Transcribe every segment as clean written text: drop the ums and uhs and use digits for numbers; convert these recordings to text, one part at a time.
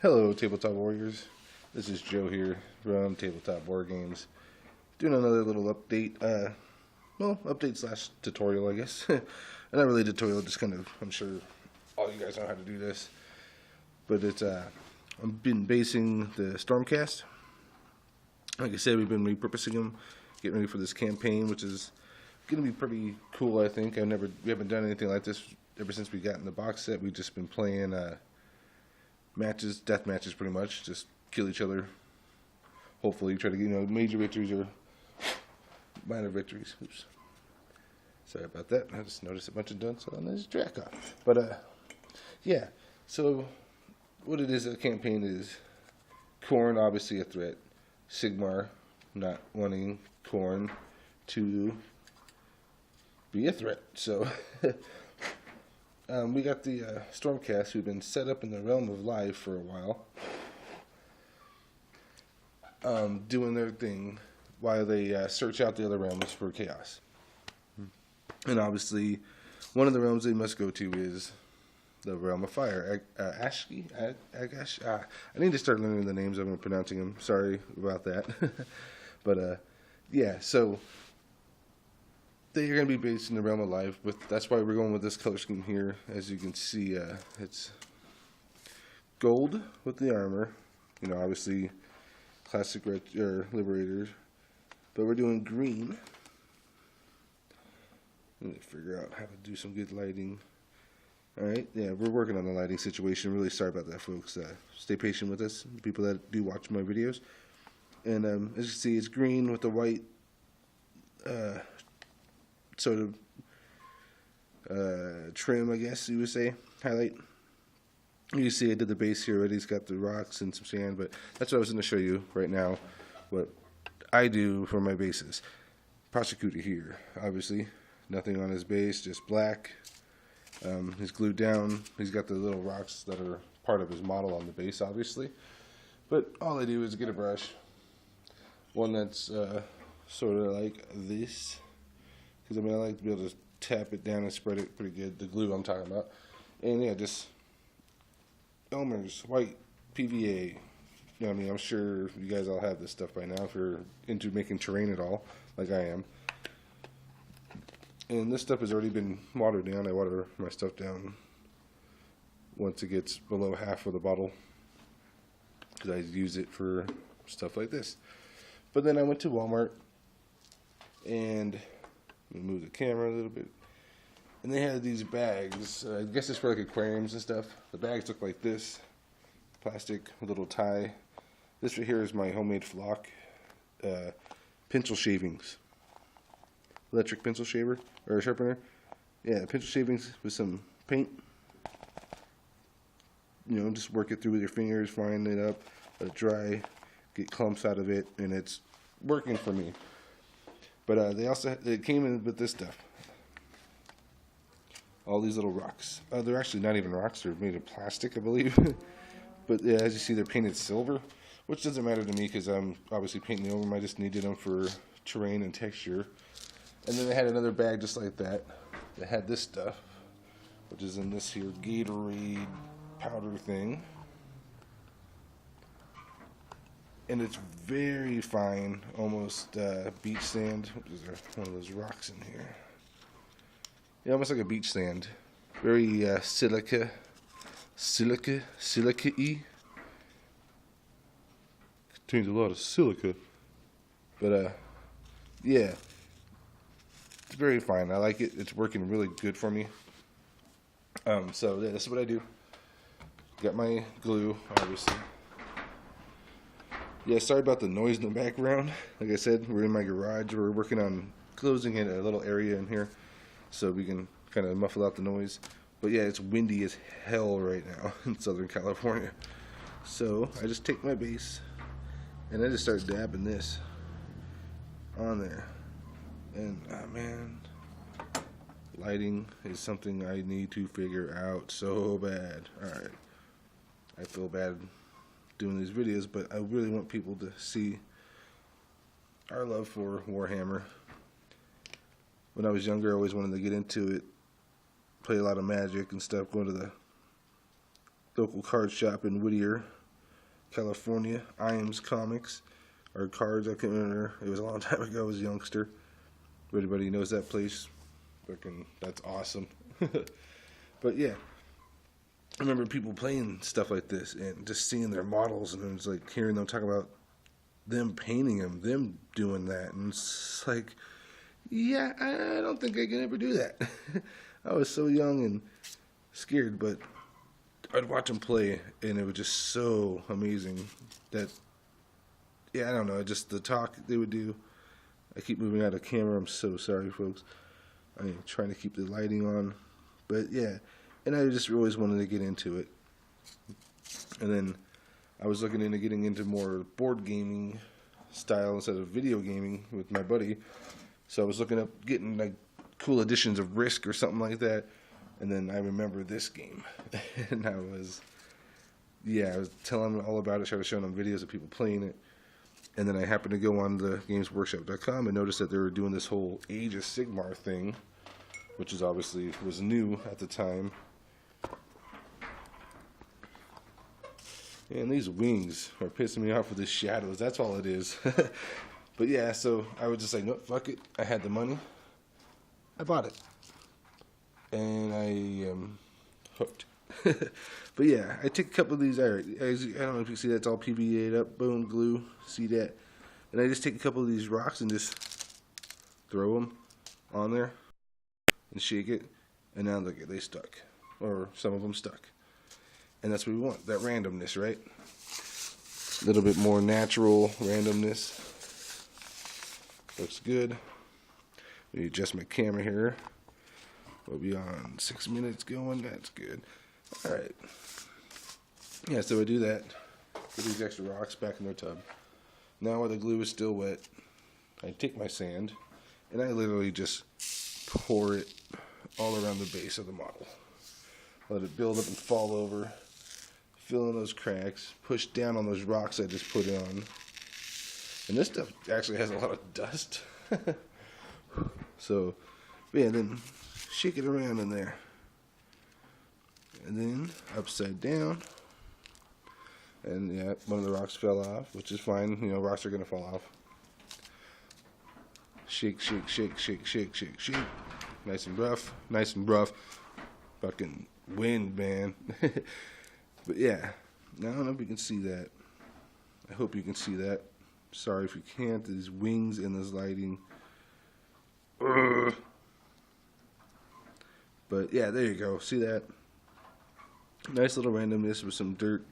Hello, Tabletop Warriors. This is Joe here from Tabletop War Games, doing another little update. Update slash tutorial, I guess. Not really a tutorial, just kind of. I'm sure all you guys know how to do this, but it's I've been basing the Stormcast. Like I said, we've been repurposing them, getting ready for this campaign, which is going to be pretty cool. I think we haven't done anything like this ever since we got in the box set. We've just been playing matches, death matches, pretty much. Just kill each other. Hopefully, try to get major victories or minor victories. Oops. Sorry about that. I just noticed a bunch of dunce on this track off. But yeah. So what it is, a campaign is Khorne, obviously a threat. Sigmar, not wanting Khorne to be a threat. So we got the Stormcast, who've been set up in the realm of life for a while, doing their thing while they search out the other realms for chaos. And obviously, one of the realms they must go to is the realm of fire. Ashki? Agash? I need to start learning the names of them and pronouncing them. Sorry about that. But yeah, so they're going to be based in the realm of life. That's why we're going with this color scheme here. As you can see, it's gold with the armor. Obviously, classic Liberators. But we're doing green. Let me figure out how to do some good lighting. Alright, yeah, we're working on the lighting situation. Really sorry about that, folks. Stay patient with us, people that do watch my videos. And as you can see, it's green with the white sort of trim, I guess you would say, highlight. You see I did the base here already. It's got the rocks and some sand, but that's what I was going to show you right now, what I do for my bases. Prosecutor here, obviously. Nothing on his base, just black. He's glued down. He's got the little rocks that are part of his model on the base, obviously. But all I do is get a brush. One that's sort of like this. Because, I like to be able to tap it down and spread it pretty good. The glue I'm talking about. And, yeah, just Elmer's white PVA. I'm sure you guys all have this stuff by now if you're into making terrain at all, like I am. And this stuff has already been watered down. I water my stuff down once it gets below half of the bottle, because I use it for stuff like this. But then I went to Walmart and move the camera a little bit, and they had these bags. I guess it's for like aquariums and stuff. The bags look like this, plastic with a little tie. This right here is my homemade flock pencil shavings. Electric pencil shaver or sharpener. Yeah, pencil shavings with some paint. Just work it through with your fingers, fine it up, let it dry, get clumps out of it, and it's working for me. But they came in with this stuff. All these little rocks. They're actually not even rocks, they're made of plastic, I believe. But yeah, as you see, they're painted silver, which doesn't matter to me because I'm obviously painting over them. I just needed them for terrain and texture. And then they had another bag just like that. They had this stuff, which is in this here Gatorade powder thing. And it's very fine, almost beach sand. Is there one of those rocks in here? Yeah, almost like a beach sand. Very silica-y. Contains a lot of silica. But yeah. It's very fine. I like it. It's working really good for me. So yeah, this is what I do. Got my glue, obviously. Yeah, sorry about the noise in the background. Like I said, we're in my garage. We're working on closing in a little area in here so we can kind of muffle out the noise. But yeah, it's windy as hell right now in Southern California. So I just take my base and I just start dabbing this on there. And, man, lighting is something I need to figure out so bad. Alright, I feel bad doing these videos, but I really want people to see our love for Warhammer. When I was younger, I always wanted to get into it, play a lot of Magic and stuff, going to the local card shop in Whittier, California, Iams Comics, or Cards. I can't remember. It was a long time ago. I was a youngster. Everybody knows that place. Freaking, that's awesome. But yeah, I remember people playing stuff like this and just seeing their models, and it was like hearing them talk about them painting them doing that, and it's like, yeah, I don't think I can ever do that. I was so young and scared, but I'd watch them play, and it was just so amazing that, yeah, I don't know, just the talk they would do. I keep moving out of camera. I'm so sorry, folks. I'm trying to keep the lighting on, but yeah, and I just always wanted to get into it. And then I was looking into getting into more board gaming style instead of video gaming with my buddy. So I was looking up getting like cool editions of Risk or something like that. And then I remember this game, and I was telling him all about it, started showing him videos of people playing it. And then I happened to go on the gamesworkshop.com and noticed that they were doing this whole Age of Sigmar thing, which is obviously was new at the time. And these wings are pissing me off with the shadows. That's all it is. But yeah, so I was just like, no, fuck it. I had the money. I bought it. And I am hooked. But yeah, I took a couple of these. I don't know if you see that's all PVA'd up, bone glue. See that? And I just take a couple of these rocks and just throw them on there and shake it. And now look, they stuck, or some of them stuck. And that's what we want, that randomness, right? A little bit more natural randomness. Looks good. Let me adjust my camera here. We'll be on 6 minutes going. That's good. All right. Yeah, so I do that. Put these extra rocks back in their tub. Now while the glue is still wet, I take my sand and I literally just pour it all around the base of the model. Let it build up and fall over. Fill in those cracks. Push down on those rocks I just put on. And this stuff actually has a lot of dust. So, yeah, then shake it around in there. And then upside down. And yeah, one of the rocks fell off, which is fine. You know, rocks are going to fall off. Shake, shake, shake, shake, shake, shake, shake. Nice and rough. Nice and rough. Fucking wind, man. But yeah, now I don't know if you can see that. I hope you can see that. Sorry if you can't. These wings and this lighting. Ugh. But yeah, there you go. See that? Nice little randomness with some dirt.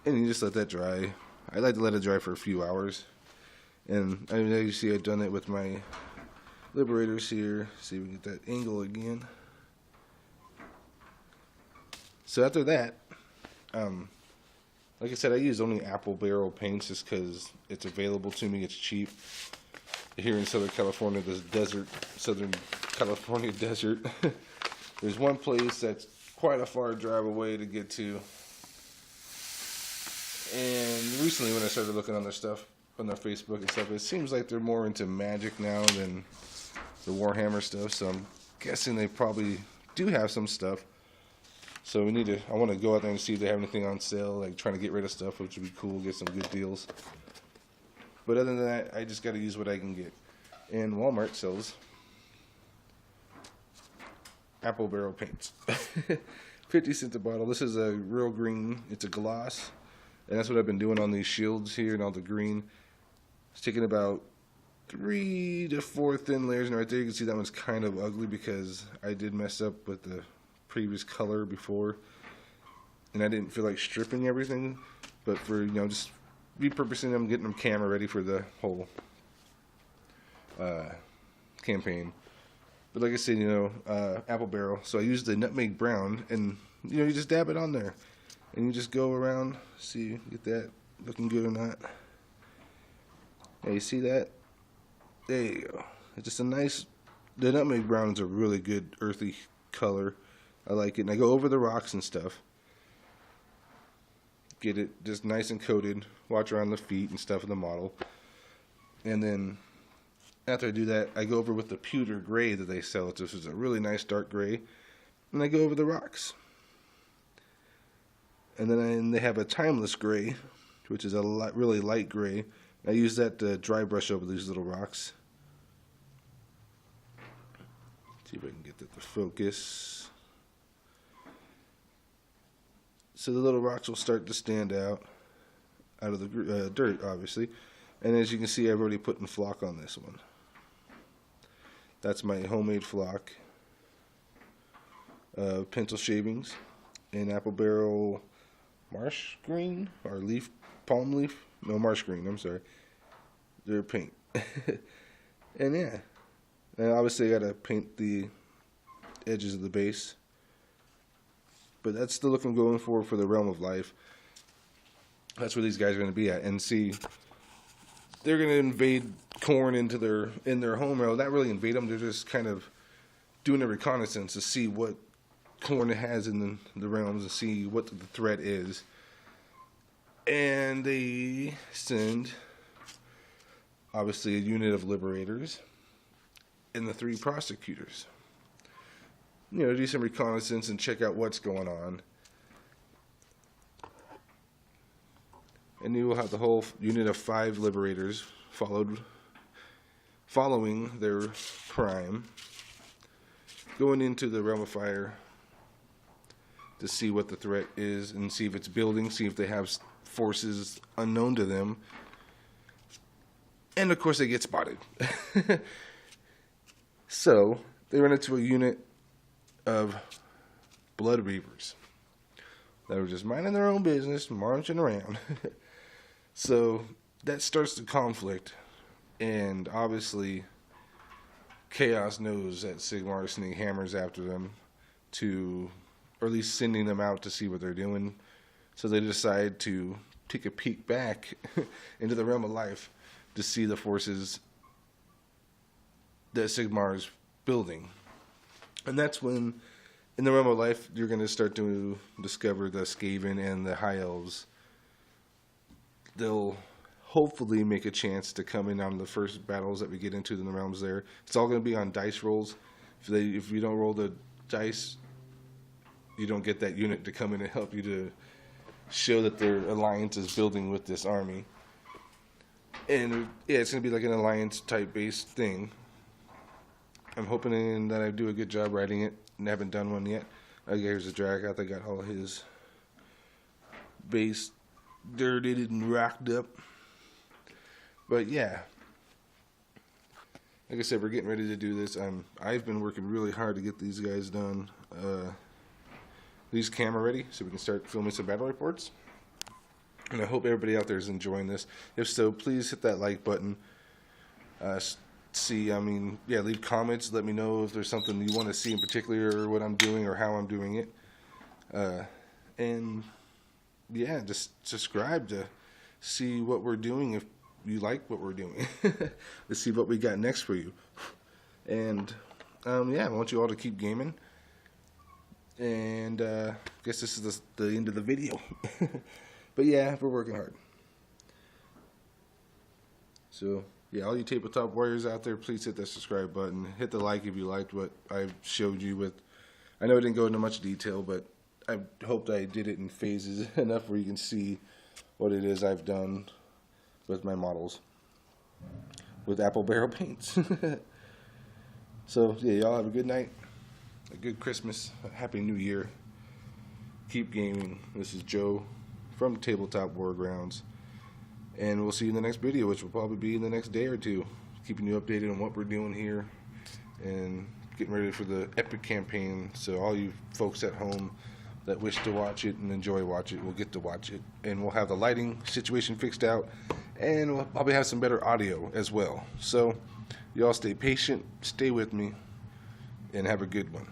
And you just let that dry. I like to let it dry for a few hours. And I mean, as you see, I've done it with my liberators here. See if we get that angle again. So after that, like I said, I use only apple barrel paints just because it's available to me. It's cheap. Here in Southern California, this desert, Southern California desert, there's one place that's quite a far drive away to get to. And recently when I started looking on their stuff, on their Facebook and stuff, it seems like they're more into Magic now than the Warhammer stuff. So I'm guessing they probably do have some stuff. So I want to go out there and see if they have anything on sale, like trying to get rid of stuff, which would be cool, get some good deals. But other than that, I just got to use what I can get. And Walmart sells apple barrel paints. 50 cents a bottle. This is a real green. It's a gloss. And that's what I've been doing on these shields here and all the green. It's taking about 3 to 4 thin layers. And right there you can see that one's kind of ugly because I did mess up with the previous color before. And I didn't feel like stripping everything. But for, just repurposing them, getting them camera ready for the whole campaign. But like I said, apple barrel. So I used the nutmeg brown, and you just dab it on there, and you just go around, see, get that looking good or not. Yeah, you see that? There you go. It's just a nice. The nutmeg brown is a really good earthy color. I like it, and I go over the rocks and stuff. Get it just nice and coated. Watch around the feet and stuff of the model, and then after I do that, I go over with the pewter gray that they sell. This is a really nice dark gray. And I go over the rocks. And then they have a timeless gray which is a really light gray. I use that to dry brush over these little rocks. See if I can get that to focus. So the little rocks will start to stand out of the dirt, obviously. And as you can see, I've already put in flock on this one. That's my homemade flock. Pencil shavings and apple barrel marsh green or palm leaf. No, marsh green. I'm sorry. They're paint. And yeah, and obviously I gotta paint the edges of the base. But that's the look I'm going for the Realm of Life. That's where these guys are going to be at. And see, they're going to invade corn in their home. Or not really invade them. They're just kind of doing a reconnaissance to see what corn it has in the realms and see what the threat is. And they send, obviously, a unit of liberators and the 3 prosecutors. You know, do some reconnaissance and check out what's going on. And you will have the whole unit of 5 liberators following their prime, going into the Realm of Fire to see what the threat is and see if it's building, see if they have forces unknown to them. And of course they get spotted. So they run into a unit of blood reavers that were just minding their own business, marching around. So that starts the conflict, and obviously Chaos knows that Sigmar Sneak hammers after them or at least sending them out to see what they're doing. So they decide to take a peek back into the Realm of Life to see the forces that Sigmar is building. And that's when, in the Realm of Life, you're going to start to discover the Skaven and the High Elves. They'll hopefully make a chance to come in on the first battles that we get into in the realms there. It's all going to be on dice rolls. If you don't roll the dice, you don't get that unit to come in and help you to show that their alliance is building with this army. And yeah, it's going to be like an alliance type based thing. I'm hoping that I do a good job writing it, and haven't done one yet. Here's a Dragoth. I got all his base dirted and rocked up. But yeah, like I said, we're getting ready to do this. I've been working really hard to get these guys done. These camera ready so we can start filming some battle reports. And I hope everybody out there is enjoying this. If so, please hit that like button. Leave comments. Let me know if there's something you want to see in particular, or what I'm doing, or how I'm doing it. And yeah, just subscribe to see what we're doing if you like what we're doing. Let's see what we got next for you. And I want you all to keep gaming. And I guess this is the end of the video. But yeah, we're working hard. So yeah, all you tabletop warriors out there, please hit that subscribe button. Hit the like if you liked what I showed you with. I know I didn't go into much detail, but I hoped I did it in phases enough where you can see what it is I've done with my models with apple barrel paints. So yeah, y'all have a good night, a good Christmas, a happy New Year. Keep gaming. This is Joe from Tabletop Wargrounds, and we'll see you in the next video, which will probably be in the next day or two, keeping you updated on what we're doing here and getting ready for the epic campaign. So all you folks at home that wish to watch it and watch it will get to watch it, and we'll have the lighting situation fixed out, and we'll probably have some better audio as well. So y'all stay patient, stay with me, and have a good one.